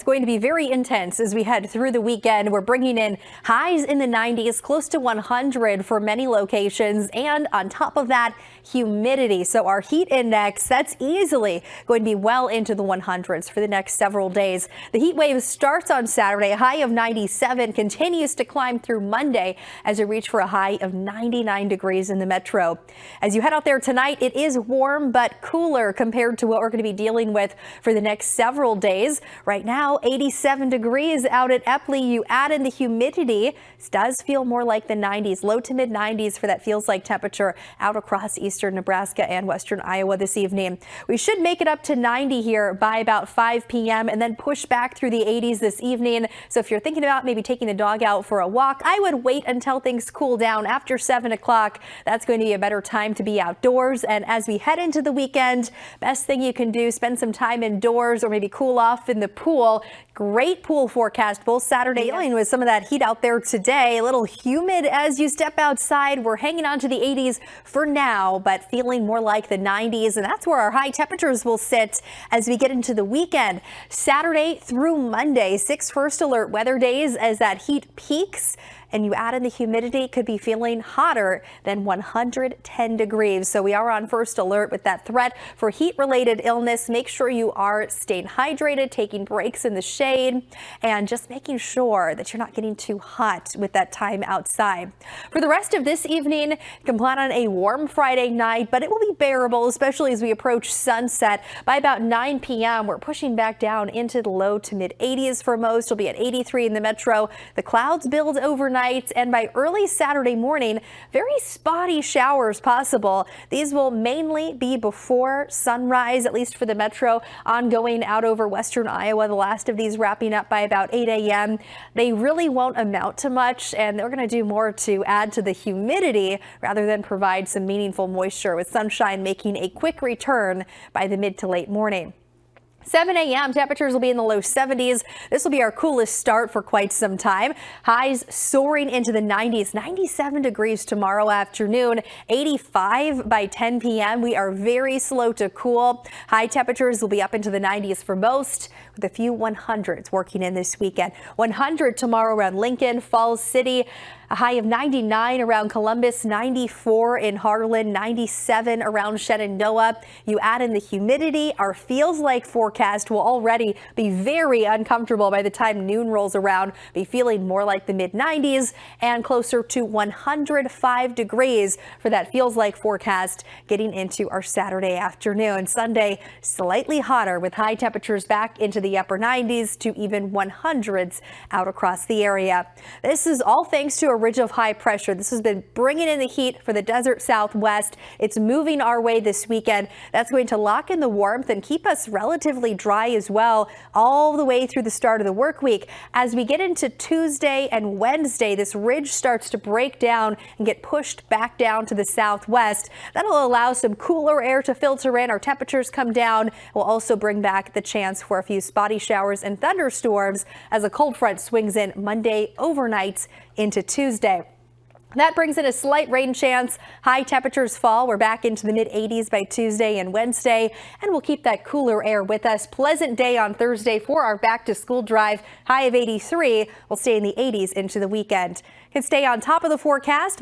It's going to be very intense as we head through the weekend. We're bringing in highs in the 90s, close to 100 for many locations. And on top of that, humidity. So our heat index, that's easily going to be well into the 100s for the next several days. The heat wave starts on Saturday, a high of 97, continues to climb through Monday as we reach for a high of 99 degrees in the metro. As you head out there tonight, it is warm but cooler compared to what we're going to be dealing with for the next several days. Right now, 87 degrees out at Epley. You add in the humidity, it does feel more like the 90s, low to mid 90s for that feels like temperature out across eastern Nebraska and western Iowa this evening. We should make it up to 90 here by about 5 p.m. and then push back through the 80s this evening. So if you're thinking about maybe taking the dog out for a walk, I would wait until things cool down after 7 o'clock. That's going to be a better time to be outdoors. And as we head into the weekend, best thing you can do, spend some time indoors or maybe cool off in the pool. Great pool forecast both Saturday dealing with some of that heat out there today. A little humid as you step outside. We're hanging on to the 80s for now, but feeling more like the 90s. And that's where our high temperatures will sit as we get into the weekend. Saturday through Monday, 6 first alert weather days as that heat peaks. And you add in the humidity, could be feeling hotter than 110 degrees. So we are on first alert with that threat for heat-related illness. Make sure you are staying hydrated, taking breaks in the shade, and just making sure that you're not getting too hot with that time outside. For the rest of this evening, you can plan on a warm Friday night, but it will be bearable, especially as we approach sunset. By about 9 p.m., we're pushing back down into the low to mid 80s for most. It'll be at 83 in the metro. The clouds build overnight. And by early Saturday morning, very spotty showers possible. These will mainly be before sunrise, at least for the metro, ongoing out over western Iowa. The last of these wrapping up by about 8 a.m. They really won't amount to much, and they're going to do more to add to the humidity rather than provide some meaningful moisture, with sunshine making a quick return by the mid to late morning. 7 a.m. temperatures will be in the low 70s. This will be our coolest start for quite some time. Highs soaring into the 90s, 97 degrees tomorrow afternoon, 85 by 10 p.m. We are very slow to cool. High temperatures will be up into the 90s for most, with a few 100s working in this weekend. 100 tomorrow around Lincoln, Falls City. A high of 99 around Columbus, 94 in Harlan, 97 around Shenandoah. You add in the humidity, our feels like forecast will already be very uncomfortable by the time noon rolls around. Be feeling more like the mid 90s and closer to 105 degrees for that feels like forecast getting into our Saturday afternoon. Sunday, slightly hotter with high temperatures back into the upper 90s to even 100s out across the area. This is all thanks to a ridge of high pressure. This has been bringing in the heat for the desert Southwest. It's moving our way this weekend. That's going to lock in the warmth and keep us relatively dry as well all the way through the start of the work week. As we get into Tuesday and Wednesday, this ridge starts to break down and get pushed back down to the southwest. That'll allow some cooler air to filter in. Our temperatures come down. We'll also bring back the chance for a few spotty showers and thunderstorms as a cold front swings in Monday overnight into Tuesday. That brings in a slight rain chance. High temperatures fall. We're back into the mid 80s by Tuesday and Wednesday, and we'll keep that cooler air with us. Pleasant day on Thursday for our back to school drive. High of 83. We'll stay in the 80s into the weekend. Can stay on top of the forecast by